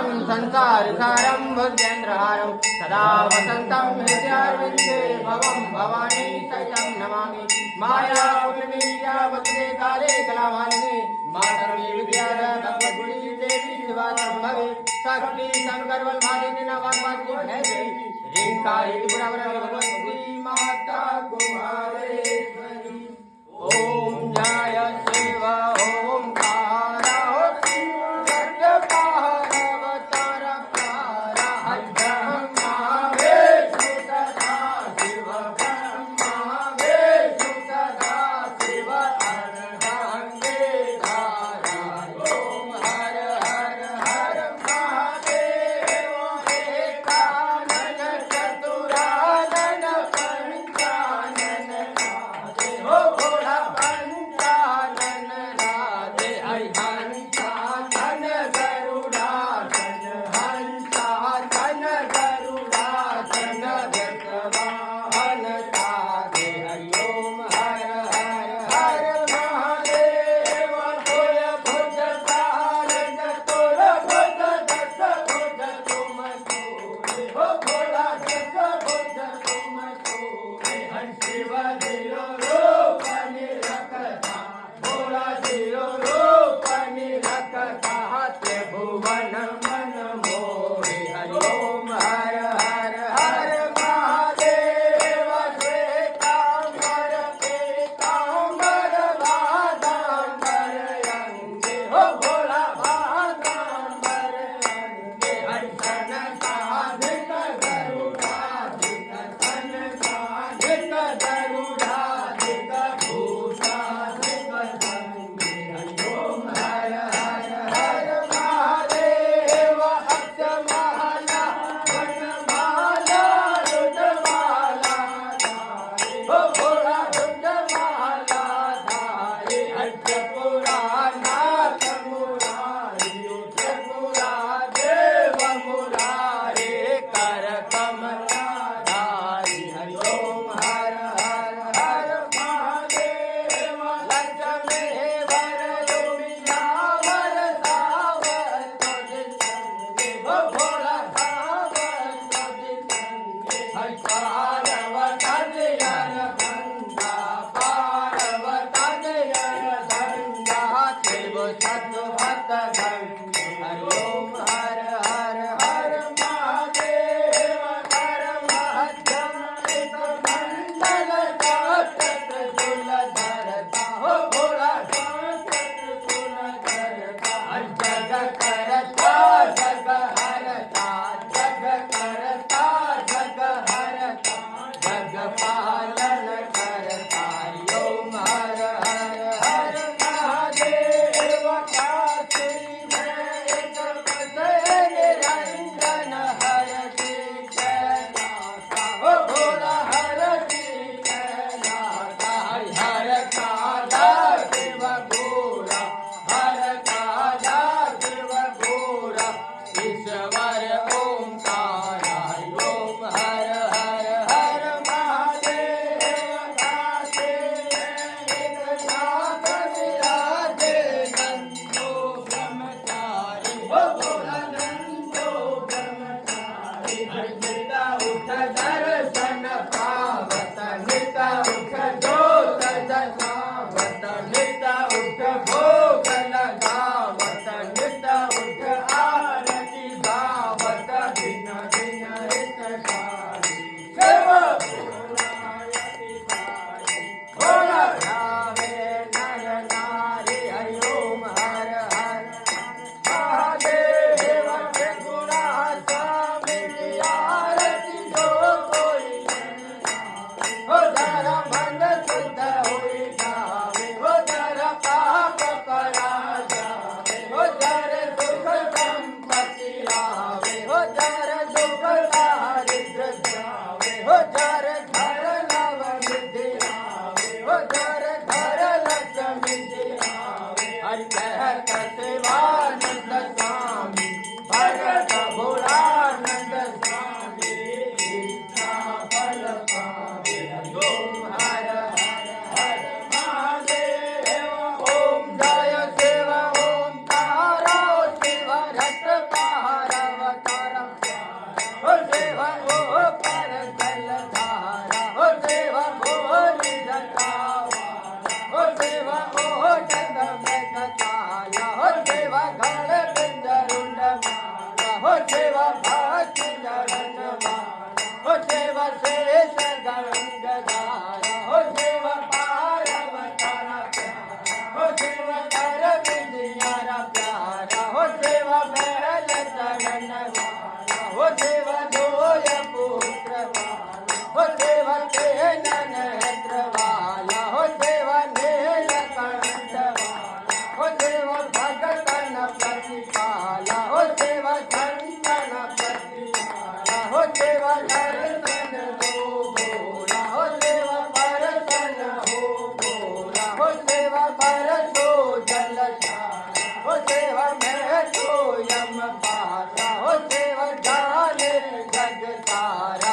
संसारसारं भुजगेन्द्रहारं सदा वसन्तं हृदयारविन्दे भवं भवानी सहितं नमामि मायापुत्रमीड्यावते काले कलामालिनी मातर्मी विद्याधर भगवद्गुणी देवी शिवासम्भवे शक्ति शङ्करवल्लभादिनी नवाग्वादी भैरवी ह्रीङ्कारी त्रिपुरावरण भगवती माता कुमारेश्वरी ओम जय शिव ओंकार उठ भोग लगावत नित उठ आरती गावत सेवा भक्ति चरण वाला हो सेवा शेष गंगाधारा हो सेवा पार्वतारा प्यारा हो सेवा कर विद्यारा प्यारा हो सेवा बैल चरण वाला हो सेवा जोय पुत्र वाला हो सेवा तेन नेत्र वाला हो सेवा नीलकंठ वाला हो सेवा भगतन प्रतिपाला हो सेवा संतन प्रतिपाला हो सेवा दर्शन हो भोला हो सेवा परसन हो भोला हो सेवा परसो जलधारा हो सेवा मैं तो यम पासा हो सेवा जाने जग सारा